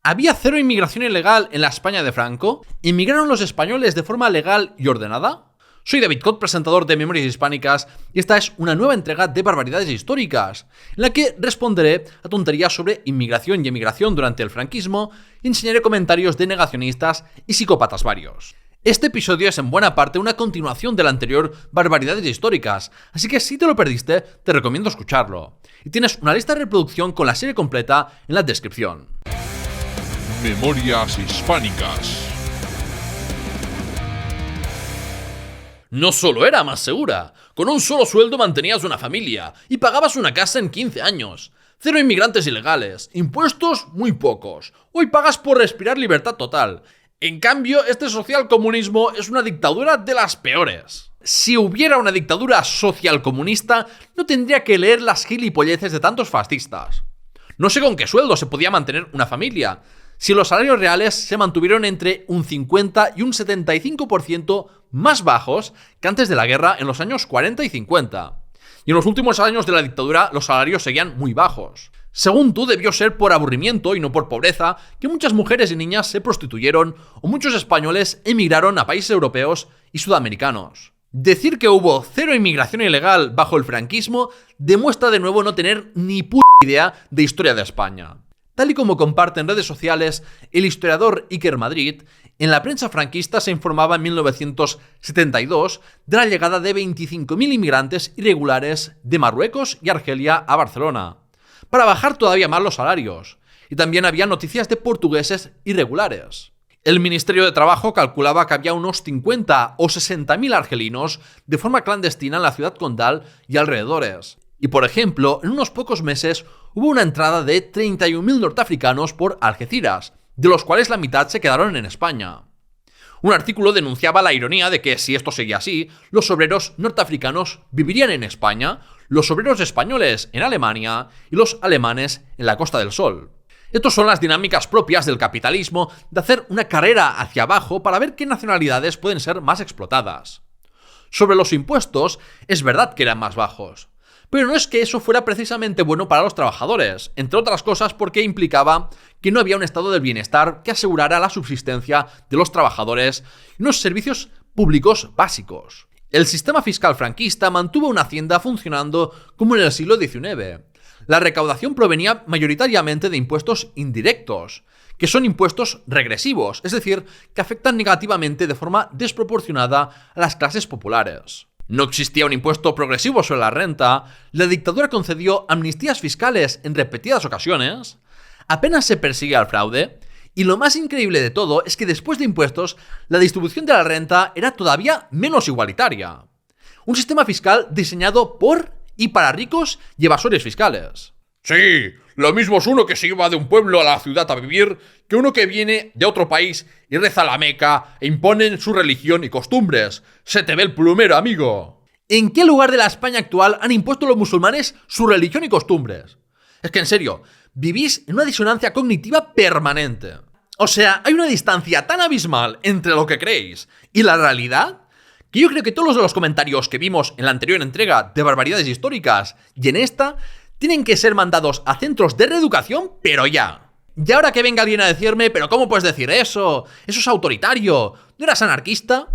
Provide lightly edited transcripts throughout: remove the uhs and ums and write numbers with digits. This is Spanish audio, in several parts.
¿Había cero inmigración ilegal en la España de Franco? ¿Inmigraron los españoles de forma legal y ordenada? Soy David Cot, presentador de Memorias Hispánicas, y esta es una nueva entrega de Barbaridades Históricas, en la que responderé a tonterías sobre inmigración y emigración durante el franquismo y enseñaré comentarios de negacionistas y psicópatas varios. Este episodio es en buena parte una continuación del anterior Barbaridades Históricas, así que si te lo perdiste, te recomiendo escucharlo. Y tienes una lista de reproducción con la serie completa en la descripción. Memorias Hispánicas. No solo era más segura, con un solo sueldo mantenías una familia y pagabas una casa en 15 años. Cero inmigrantes ilegales, impuestos muy pocos. Hoy pagas por respirar libertad total. En cambio, este socialcomunismo es una dictadura de las peores. Si hubiera una dictadura socialcomunista, no tendría que leer las gilipolleces de tantos fascistas. No sé con qué sueldo se podía mantener una familia, si los salarios reales se mantuvieron entre un 50 y un 75% más bajos que antes de la guerra en los años 40 y 50. Y en los últimos años de la dictadura los salarios seguían muy bajos. Según tú, debió ser por aburrimiento y no por pobreza que muchas mujeres y niñas se prostituyeron o muchos españoles emigraron a países europeos y sudamericanos. Decir que hubo cero inmigración ilegal bajo el franquismo demuestra de nuevo no tener ni puta idea de historia de España. Tal y como comparte en redes sociales el historiador Iker Madrid, en la prensa franquista se informaba en 1972 de la llegada de 25.000 inmigrantes irregulares de Marruecos y Argelia a Barcelona, para bajar todavía más los salarios, y también había noticias de portugueses irregulares. El Ministerio de Trabajo calculaba que había unos 50 o 60.000 argelinos de forma clandestina en la ciudad condal y alrededores. Y por ejemplo, en unos pocos meses hubo una entrada de 31.000 norteafricanos por Algeciras, de los cuales la mitad se quedaron en España. Un artículo denunciaba la ironía de que si esto seguía así, los obreros norteafricanos vivirían en España, los obreros españoles en Alemania y los alemanes en la Costa del Sol. Estas son las dinámicas propias del capitalismo de hacer una carrera hacia abajo para ver qué nacionalidades pueden ser más explotadas. Sobre los impuestos, es verdad que eran más bajos. Pero no es que eso fuera precisamente bueno para los trabajadores, entre otras cosas porque implicaba que no había un estado del bienestar que asegurara la subsistencia de los trabajadores y unos servicios públicos básicos. El sistema fiscal franquista mantuvo una hacienda funcionando como en el siglo XIX. La recaudación provenía mayoritariamente de impuestos indirectos, que son impuestos regresivos, es decir, que afectan negativamente de forma desproporcionada a las clases populares. No existía un impuesto progresivo sobre la renta, la dictadura concedió amnistías fiscales en repetidas ocasiones, apenas se persigue al fraude, y lo más increíble de todo es que después de impuestos, la distribución de la renta era todavía menos igualitaria. Un sistema fiscal diseñado por y para ricos y evasores fiscales. Sí, lo mismo es uno que se iba de un pueblo a la ciudad a vivir que uno que viene de otro país y reza la Meca e imponen su religión y costumbres. Se te ve el plumero, amigo. ¿En qué lugar de la España actual han impuesto los musulmanes su religión y costumbres? Es que en serio, vivís en una disonancia cognitiva permanente. O sea, hay una distancia tan abismal entre lo que creéis y la realidad que yo creo que todos los comentarios que vimos en la anterior entrega de Barbaridades Históricas y en esta tienen que ser mandados a centros de reeducación, pero ya. Y ahora que venga alguien a decirme, pero ¿cómo puedes decir eso? Eso es autoritario. ¿No eras anarquista?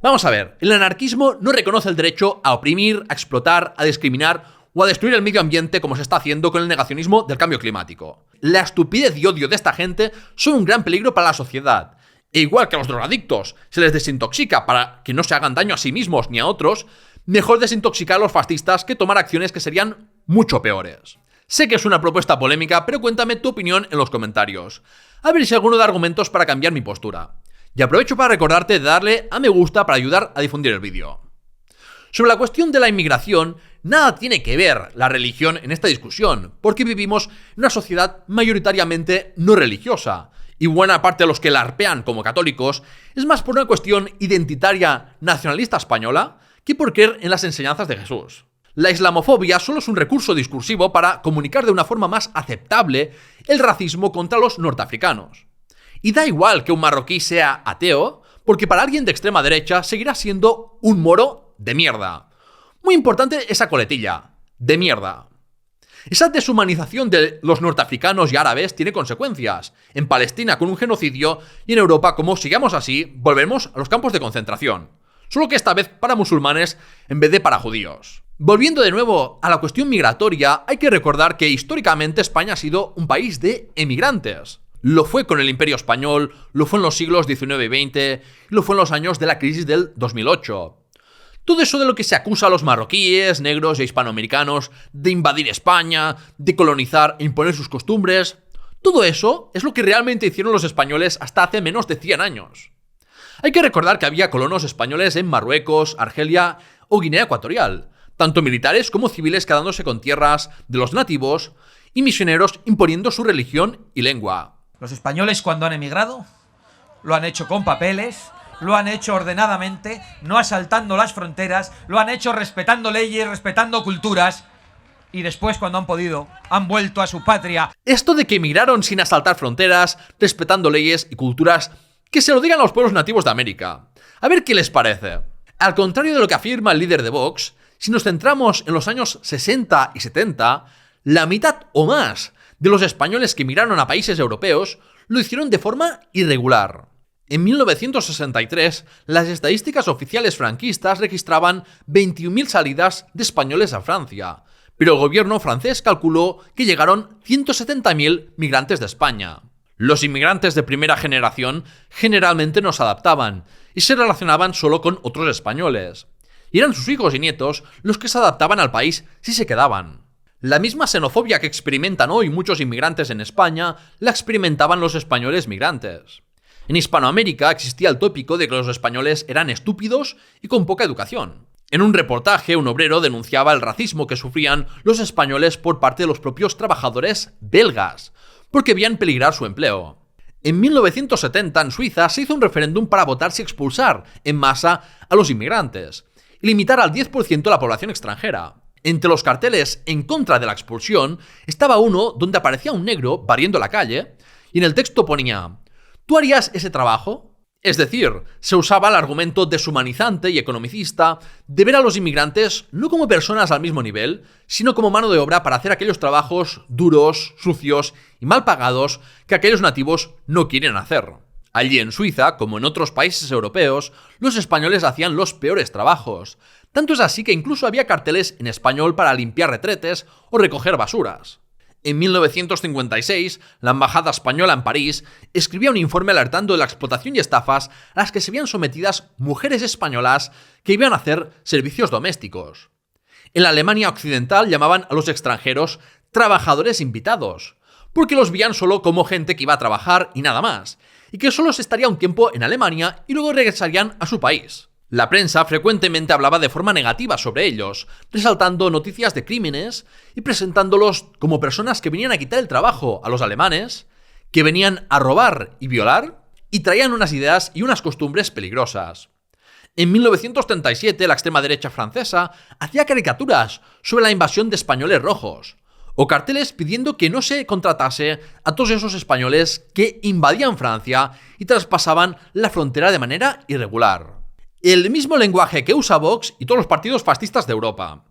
Vamos a ver, el anarquismo no reconoce el derecho a oprimir, a explotar, a discriminar o a destruir el medio ambiente como se está haciendo con el negacionismo del cambio climático. La estupidez y odio de esta gente son un gran peligro para la sociedad. E igual que a los drogadictos se les desintoxica para que no se hagan daño a sí mismos ni a otros, mejor desintoxicar a los fascistas que tomar acciones que serían mucho peores. Sé que es una propuesta polémica, pero cuéntame tu opinión en los comentarios. A ver si alguno da argumentos para cambiar mi postura. Y aprovecho para recordarte de darle a me gusta para ayudar a difundir el vídeo. Sobre la cuestión de la inmigración, nada tiene que ver la religión en esta discusión, porque vivimos en una sociedad mayoritariamente no religiosa, y buena parte de los que la arpean como católicos es más por una cuestión identitaria nacionalista española que por creer en las enseñanzas de Jesús. La islamofobia solo es un recurso discursivo para comunicar de una forma más aceptable el racismo contra los norteafricanos. Y da igual que un marroquí sea ateo, porque para alguien de extrema derecha seguirá siendo un moro de mierda. Muy importante esa coletilla, de mierda. Esa deshumanización de los norteafricanos y árabes tiene consecuencias. En Palestina con un genocidio y en Europa, como sigamos así, volvemos a los campos de concentración. Solo que esta vez para musulmanes en vez de para judíos. Volviendo de nuevo a la cuestión migratoria, hay que recordar que históricamente España ha sido un país de emigrantes. Lo fue con el Imperio Español, lo fue en los siglos XIX y XX, y lo fue en los años de la crisis del 2008. Todo eso de lo que se acusa a los marroquíes, negros e hispanoamericanos de invadir España, de colonizar e imponer sus costumbres, todo eso es lo que realmente hicieron los españoles hasta hace menos de 100 años. Hay que recordar que había colonos españoles en Marruecos, Argelia o Guinea Ecuatorial, tanto militares como civiles quedándose con tierras de los nativos y misioneros imponiendo su religión y lengua. Los españoles cuando han emigrado lo han hecho con papeles, lo han hecho ordenadamente, no asaltando las fronteras, lo han hecho respetando leyes, respetando culturas, y después cuando han podido, han vuelto a su patria. Esto de que emigraron sin asaltar fronteras, respetando leyes y culturas, que se lo digan a los pueblos nativos de América. A ver qué les parece. Al contrario de lo que afirma el líder de Vox, si nos centramos en los años 60 y 70, la mitad o más de los españoles que emigraron a países europeos lo hicieron de forma irregular. En 1963, las estadísticas oficiales franquistas registraban 21.000 salidas de españoles a Francia, pero el gobierno francés calculó que llegaron 170.000 migrantes de España. Los inmigrantes de primera generación generalmente no se adaptaban y se relacionaban solo con otros españoles. Y eran sus hijos y nietos los que se adaptaban al país si se quedaban. La misma xenofobia que experimentan hoy muchos inmigrantes en España la experimentaban los españoles migrantes. En Hispanoamérica existía el tópico de que los españoles eran estúpidos y con poca educación. En un reportaje, un obrero denunciaba el racismo que sufrían los españoles por parte de los propios trabajadores belgas, porque veían peligrar su empleo. En 1970, en Suiza, se hizo un referéndum para votar si expulsar en masa a los inmigrantes y limitar al 10% la población extranjera. Entre los carteles en contra de la expulsión estaba uno donde aparecía un negro barriendo la calle y en el texto ponía: ¿tú harías ese trabajo? Es decir, se usaba el argumento deshumanizante y economicista de ver a los inmigrantes no como personas al mismo nivel, sino como mano de obra para hacer aquellos trabajos duros, sucios y mal pagados que aquellos nativos no quieren hacer. Allí en Suiza, como en otros países europeos, los españoles hacían los peores trabajos. Tanto es así que incluso había carteles en español para limpiar retretes o recoger basuras. En 1956, la Embajada Española en París escribía un informe alertando de la explotación y estafas a las que se veían sometidas mujeres españolas que iban a hacer servicios domésticos. En la Alemania occidental llamaban a los extranjeros trabajadores invitados, porque los veían solo como gente que iba a trabajar y nada más, y que solo se estaría un tiempo en Alemania y luego regresarían a su país. La prensa frecuentemente hablaba de forma negativa sobre ellos, resaltando noticias de crímenes y presentándolos como personas que venían a quitar el trabajo a los alemanes, que venían a robar y violar, y traían unas ideas y unas costumbres peligrosas. En 1937, la extrema derecha francesa hacía caricaturas sobre la invasión de españoles rojos, o carteles pidiendo que no se contratase a todos esos españoles que invadían Francia y traspasaban la frontera de manera irregular. El mismo lenguaje que usa Vox y todos los partidos fascistas de Europa.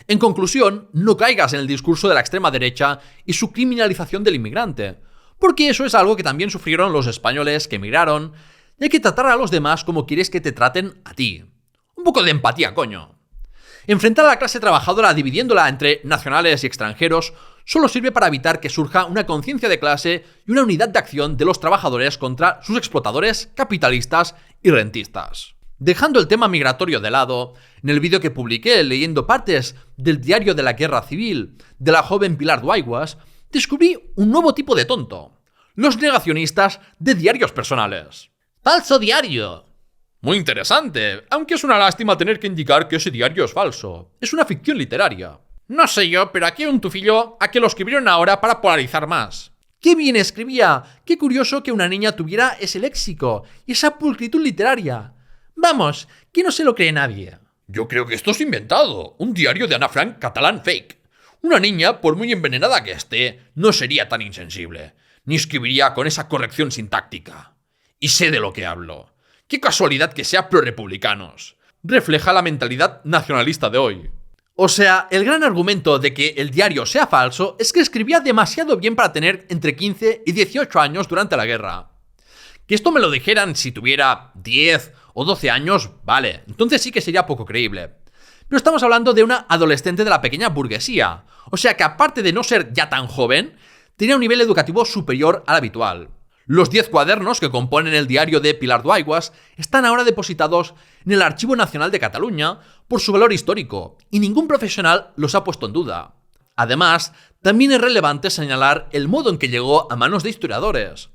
En conclusión, no caigas en el discurso de la extrema derecha y su criminalización del inmigrante, porque eso es algo que también sufrieron los españoles que emigraron, y hay que tratar a los demás como quieres que te traten a ti. Un poco de empatía, coño. Enfrentar a la clase trabajadora dividiéndola entre nacionales y extranjeros solo sirve para evitar que surja una conciencia de clase y una unidad de acción de los trabajadores contra sus explotadores capitalistas y rentistas. Dejando el tema migratorio de lado, en el vídeo que publiqué leyendo partes del diario de la Guerra Civil de la joven Pilar Duaiguas, descubrí un nuevo tipo de tonto: los negacionistas de diarios personales. ¡Falso diario! Muy interesante, aunque es una lástima tener que indicar que ese diario es falso. Es una ficción literaria. No sé yo, pero aquí hay un tufillo a que lo escribieron ahora para polarizar más. ¡Qué bien escribía! ¡Qué curioso que una niña tuviera ese léxico y esa pulcritud literaria! Vamos, que no se lo cree nadie. Yo creo que esto es inventado. Un diario de Ana Frank catalán fake. Una niña, por muy envenenada que esté, no sería tan insensible, ni escribiría con esa corrección sintáctica. Y sé de lo que hablo. Qué casualidad que sea pro-republicanos. Refleja la mentalidad nacionalista de hoy. O sea, el gran argumento de que el diario sea falso es que escribía demasiado bien para tener entre 15 y 18 años durante la guerra. Que esto me lo dijeran si tuviera 10 o 12 años, vale, entonces sí que sería poco creíble. Pero estamos hablando de una adolescente de la pequeña burguesía, o sea que aparte de no ser ya tan joven, tenía un nivel educativo superior al habitual. Los 10 cuadernos que componen el diario de Pilar Duaigües están ahora depositados en el Archivo Nacional de Cataluña por su valor histórico, y ningún profesional los ha puesto en duda. Además, también es relevante señalar el modo en que llegó a manos de historiadores.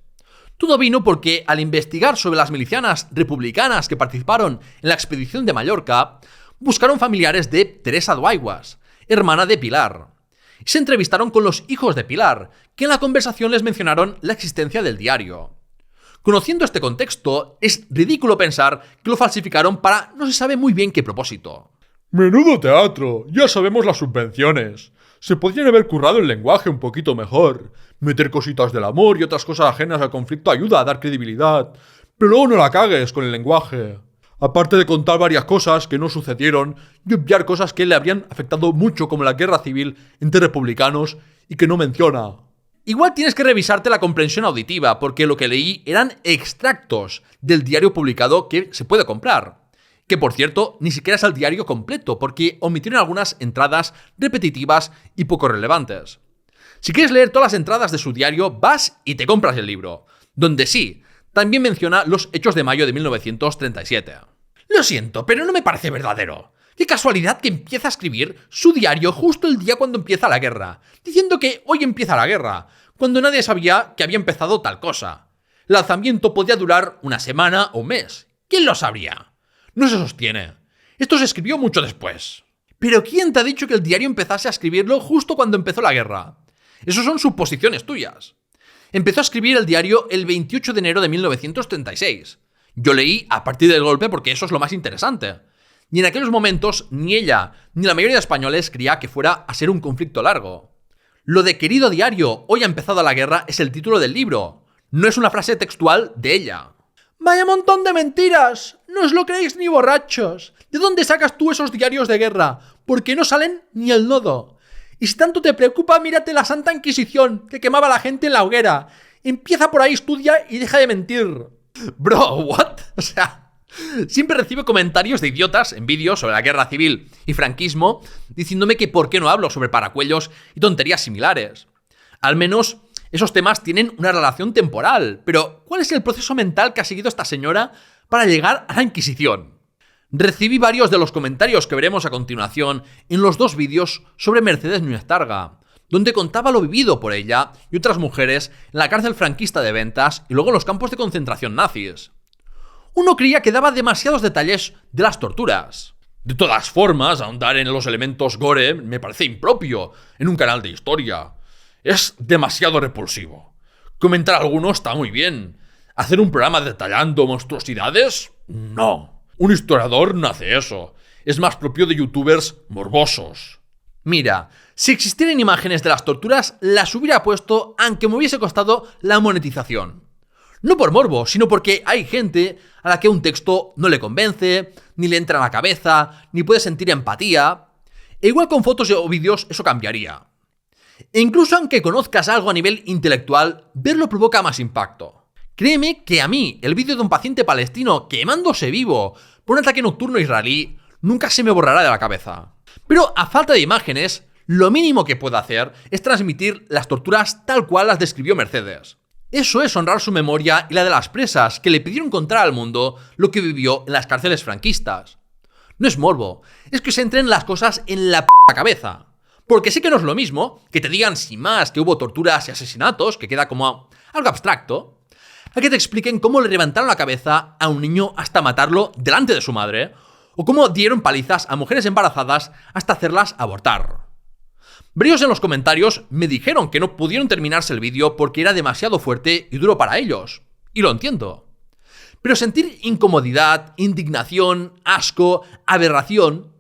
Todo vino porque, al investigar sobre las milicianas republicanas que participaron en la expedición de Mallorca, buscaron familiares de Teresa Duaigües, hermana de Pilar. Y se entrevistaron con los hijos de Pilar, que en la conversación les mencionaron la existencia del diario. Conociendo este contexto, es ridículo pensar que lo falsificaron para no se sabe muy bien qué propósito. Menudo teatro, ya sabemos las subvenciones. Se podrían haber currado el lenguaje un poquito mejor. Meter cositas del amor y otras cosas ajenas al conflicto ayuda a dar credibilidad. Pero luego no la cagues con el lenguaje. Aparte de contar varias cosas que no sucedieron y obviar cosas que le habrían afectado mucho, como la guerra civil entre republicanos, y que no menciona. Igual tienes que revisarte la comprensión auditiva, porque lo que leí eran extractos del diario publicado que se puede comprar. Que por cierto, ni siquiera es el diario completo, porque omitieron algunas entradas repetitivas y poco relevantes. Si quieres leer todas las entradas de su diario, vas y te compras el libro, donde sí, también menciona los hechos de mayo de 1937. Lo siento, pero no me parece verdadero. Qué casualidad que empieza a escribir su diario justo el día cuando empieza la guerra, diciendo que hoy empieza la guerra, cuando nadie sabía que había empezado tal cosa. El alzamiento podía durar una semana o un mes. ¿Quién lo sabría? No se sostiene. Esto se escribió mucho después. Pero ¿quién te ha dicho que el diario empezase a escribirlo justo cuando empezó la guerra? Eso son suposiciones tuyas. Empezó a escribir el diario el 28 de enero de 1936. Yo leí a partir del golpe porque eso es lo más interesante. Y en aquellos momentos ni ella ni la mayoría de españoles creía que fuera a ser un conflicto largo. Lo de querido diario, hoy ha empezado la guerra es el título del libro. No es una frase textual de ella. ¡Vaya montón de mentiras! ¡No os lo creéis ni borrachos! ¿De dónde sacas tú esos diarios de guerra? Porque no salen ni el nodo. Y si tanto te preocupa, mírate la Santa Inquisición, que quemaba a la gente en la hoguera. Empieza por ahí, estudia y deja de mentir. Bro, ¿what? O sea, siempre recibo comentarios de idiotas en vídeos sobre la guerra civil y franquismo, diciéndome que por qué no hablo sobre paracuellos y tonterías similares. Al menos esos temas tienen una relación temporal, pero ¿cuál es el proceso mental que ha seguido esta señora para llegar a la Inquisición? Recibí varios de los comentarios que veremos a continuación en los dos vídeos sobre Mercedes Núñez Targa, donde contaba lo vivido por ella y otras mujeres en la cárcel franquista de Ventas y luego en los campos de concentración nazis. Uno creía que daba demasiados detalles de las torturas. De todas formas, ahondar en los elementos gore me parece impropio en un canal de historia. Es demasiado repulsivo. Comentar alguno está muy bien. ¿Hacer un programa detallando monstruosidades? No. Un historiador no hace eso. Es más propio de youtubers morbosos. Mira, si existieran imágenes de las torturas, las hubiera puesto aunque me hubiese costado la monetización. No por morbo, sino porque hay gente a la que un texto no le convence, ni le entra en la cabeza, ni puede sentir empatía. E igual con fotos o vídeos eso cambiaría. E incluso aunque conozcas algo a nivel intelectual, verlo provoca más impacto. Créeme que a mí, el vídeo de un paciente palestino quemándose vivo por un ataque nocturno israelí nunca se me borrará de la cabeza. Pero a falta de imágenes, lo mínimo que puedo hacer es transmitir las torturas tal cual las describió Mercedes. Eso es honrar su memoria y la de las presas que le pidieron contar al mundo lo que vivió en las cárceles franquistas. No es morbo, es que se entren las cosas en la cabeza. Porque sé que no es lo mismo que te digan sin más que hubo torturas y asesinatos, que queda como algo abstracto, a que te expliquen cómo le levantaron la cabeza a un niño hasta matarlo delante de su madre, o cómo dieron palizas a mujeres embarazadas hasta hacerlas abortar. Varios en los comentarios me dijeron que no pudieron terminarse el vídeo porque era demasiado fuerte y duro para ellos, y lo entiendo. Pero sentir incomodidad, indignación, asco, aberración,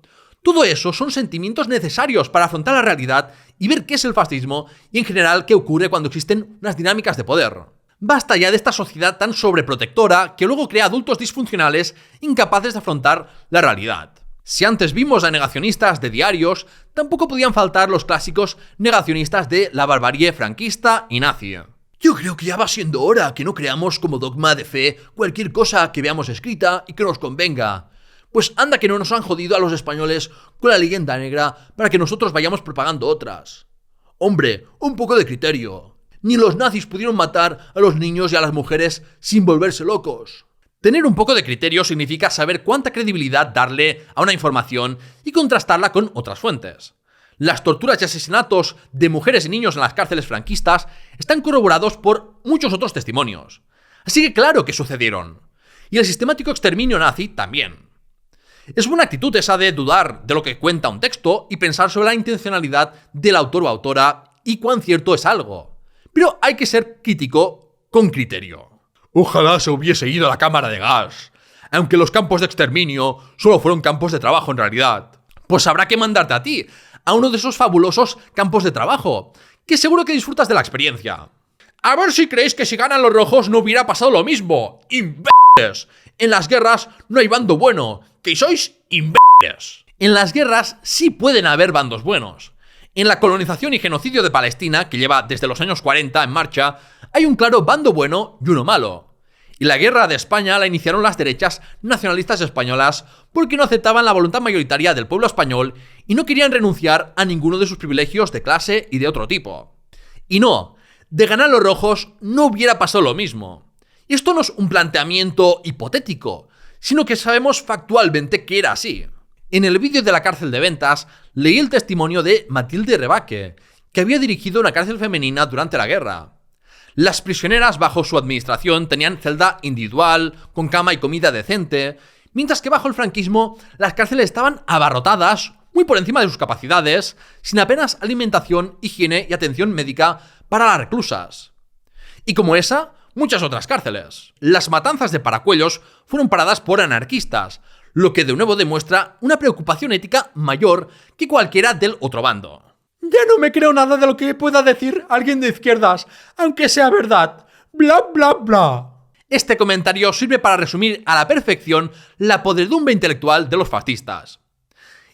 todo eso son sentimientos necesarios para afrontar la realidad y ver qué es el fascismo y en general qué ocurre cuando existen unas dinámicas de poder. Basta ya de esta sociedad tan sobreprotectora que luego crea adultos disfuncionales incapaces de afrontar la realidad. Si antes vimos a negacionistas de diarios, tampoco podían faltar los clásicos negacionistas de la barbarie franquista y nazi. Yo creo que ya va siendo hora que no creamos como dogma de fe cualquier cosa que veamos escrita y que nos convenga. Pues anda que no nos han jodido a los españoles con la leyenda negra para que nosotros vayamos propagando otras. Hombre, un poco de criterio. Ni los nazis pudieron matar a los niños y a las mujeres sin volverse locos. Tener un poco de criterio significa saber cuánta credibilidad darle a una información y contrastarla con otras fuentes. Las torturas y asesinatos de mujeres y niños en las cárceles franquistas están corroborados por muchos otros testimonios. Así que claro que sucedieron. Y el sistemático exterminio nazi también. Es buena actitud esa de dudar de lo que cuenta un texto y pensar sobre la intencionalidad del autor o autora y cuán cierto es algo. Pero hay que ser crítico con criterio. Ojalá se hubiese ido a la cámara de gas, aunque los campos de exterminio solo fueron campos de trabajo en realidad. Pues habrá que mandarte a ti, a uno de esos fabulosos campos de trabajo, que seguro que disfrutas de la experiencia. A ver si creéis que si ganan los rojos no hubiera pasado lo mismo. ¡Imbéciles! En las guerras no hay bando bueno, que sois imbéciles. En las guerras sí pueden haber bandos buenos. En la colonización y genocidio de Palestina, que lleva desde los años 40 en marcha, hay un claro bando bueno y uno malo. Y la guerra de España la iniciaron las derechas nacionalistas españolas porque no aceptaban la voluntad mayoritaria del pueblo español y no querían renunciar a ninguno de sus privilegios de clase y de otro tipo. Y no, de ganar los rojos no hubiera pasado lo mismo. Y esto no es un planteamiento hipotético, sino que sabemos factualmente que era así. En el vídeo de la cárcel de Ventas leí el testimonio de Matilde Rebaque, que había dirigido una cárcel femenina durante la guerra. Las prisioneras bajo su administración tenían celda individual, con cama y comida decente, mientras que bajo el franquismo las cárceles estaban abarrotadas, muy por encima de sus capacidades, sin apenas alimentación, higiene y atención médica para las reclusas. Y como esa, muchas otras cárceles. Las matanzas de Paracuellos fueron paradas por anarquistas, lo que de nuevo demuestra una preocupación ética mayor que cualquiera del otro bando. Ya no me creo nada de lo que pueda decir alguien de izquierdas, aunque sea verdad. Bla, bla, bla. Este comentario sirve para resumir a la perfección la podredumbre intelectual de los fascistas.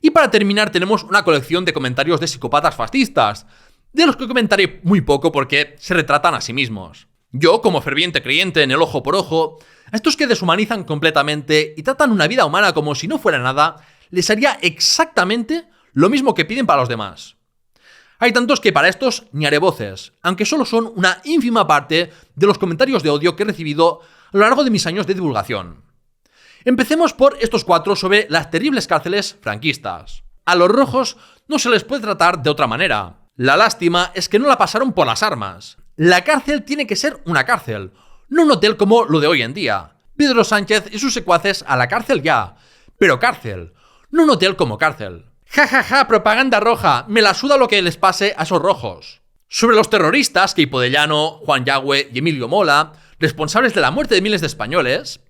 Y para terminar tenemos una colección de comentarios de psicópatas fascistas, de los que comentaré muy poco porque se retratan a sí mismos. Yo, como ferviente creyente en el ojo por ojo, a estos que deshumanizan completamente y tratan una vida humana como si no fuera nada, les haría exactamente lo mismo que piden para los demás. Hay tantos que para estos ni haré voces, aunque solo son una ínfima parte de los comentarios de odio que he recibido a lo largo de mis años de divulgación. Empecemos por estos 4 sobre las terribles cárceles franquistas. A los rojos no se les puede tratar de otra manera. La lástima es que no la pasaron por las armas. La cárcel tiene que ser una cárcel, no un hotel como lo de hoy en día. Pedro Sánchez y sus secuaces a la cárcel ya, pero cárcel, no un hotel como cárcel. Ja, ja, ja, propaganda roja, me la suda lo que les pase a esos rojos. Sobre los terroristas, Queipo de Llano, Juan Yagüe y Emilio Mola, responsables de la muerte de miles de españoles,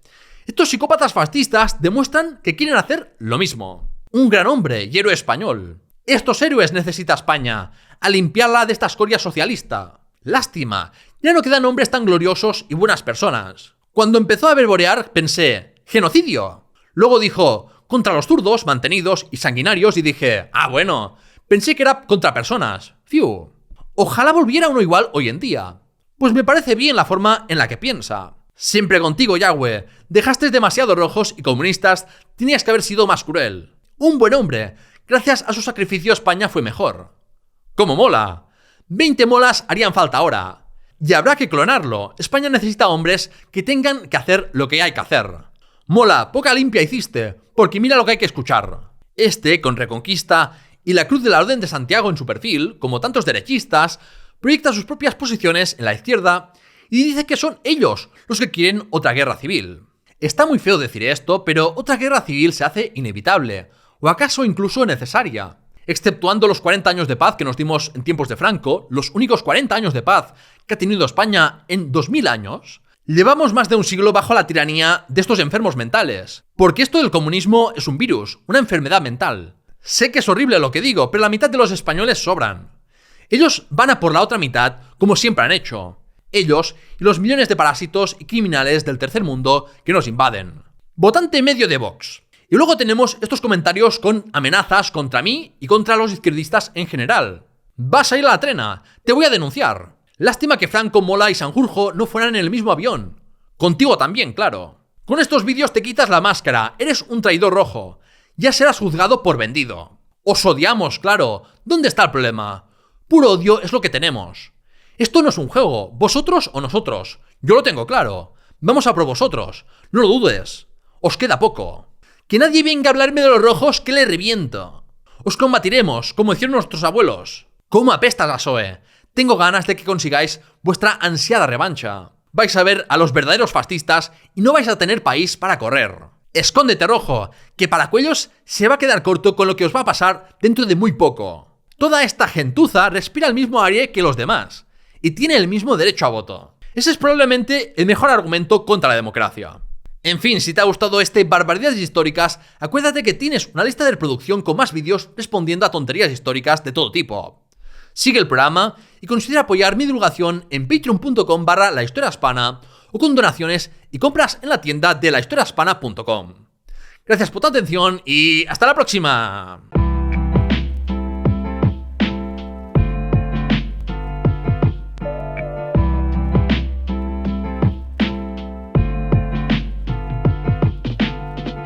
estos psicópatas fascistas demuestran que quieren hacer lo mismo. Un gran hombre y héroe español. Estos héroes necesita España, a limpiarla de esta escoria socialista. Lástima, ya no quedan hombres tan gloriosos y buenas personas. Cuando empezó a verborear pensé, genocidio. Luego dijo, contra los zurdos, mantenidos y sanguinarios y dije, bueno, pensé que era contra personas. Fiu. Ojalá volviera uno igual hoy en día. Pues me parece bien la forma en la que piensa. Siempre contigo, Yagüe. Dejaste demasiado rojos y comunistas, tenías que haber sido más cruel. Un buen hombre. Gracias a su sacrificio España fue mejor. Como Mola. 20 molas harían falta ahora. Y habrá que clonarlo. España necesita hombres que tengan que hacer lo que hay que hacer. Mola, poca limpia hiciste, porque mira lo que hay que escuchar. Con Reconquista y la Cruz de la Orden de Santiago en su perfil, como tantos derechistas, proyecta sus propias posiciones en la izquierda y dice que son ellos los que quieren otra guerra civil. Está muy feo decir esto, pero otra guerra civil se hace inevitable, o acaso incluso necesaria. Exceptuando los 40 años de paz que nos dimos en tiempos de Franco, los únicos 40 años de paz que ha tenido España en 2000 años, llevamos más de un siglo bajo la tiranía de estos enfermos mentales. Porque esto del comunismo es un virus, una enfermedad mental. Sé que es horrible lo que digo, pero la mitad de los españoles sobran. Ellos van a por la otra mitad, como siempre han hecho. Ellos y los millones de parásitos y criminales del tercer mundo que nos invaden. Votante medio de Vox. Y luego tenemos estos comentarios con amenazas contra mí y contra los izquierdistas en general. Vas a ir a la trena, te voy a denunciar. Lástima que Franco, Mola y Sanjurjo no fueran en el mismo avión. Contigo también, claro. Con estos vídeos te quitas la máscara, eres un traidor rojo. Ya serás juzgado por vendido. Os odiamos, claro. ¿Dónde está el problema? Puro odio es lo que tenemos. Esto no es un juego, vosotros o nosotros. Yo lo tengo claro. Vamos a por vosotros, no lo dudes. Os queda poco. Que nadie venga a hablarme de los rojos que le reviento. Os combatiremos, como hicieron nuestros abuelos. ¿Cómo apestas la PSOE? Tengo ganas de que consigáis vuestra ansiada revancha. Vais a ver a los verdaderos fascistas y no vais a tener país para correr. Escóndete, rojo, que para Cuellos se va a quedar corto con lo que os va a pasar dentro de muy poco. Toda esta gentuza respira el mismo aire que los demás y tiene el mismo derecho a voto. Ese es probablemente el mejor argumento contra la democracia. En fin, si te ha gustado este Barbaridades Históricas, acuérdate que tienes una lista de reproducción con más vídeos respondiendo a tonterías históricas de todo tipo. Sigue el programa y considera apoyar mi divulgación en patreon.com/lahistoriahispana o con donaciones y compras en la tienda de lahistoriahispana.com. Gracias por tu atención y hasta la próxima.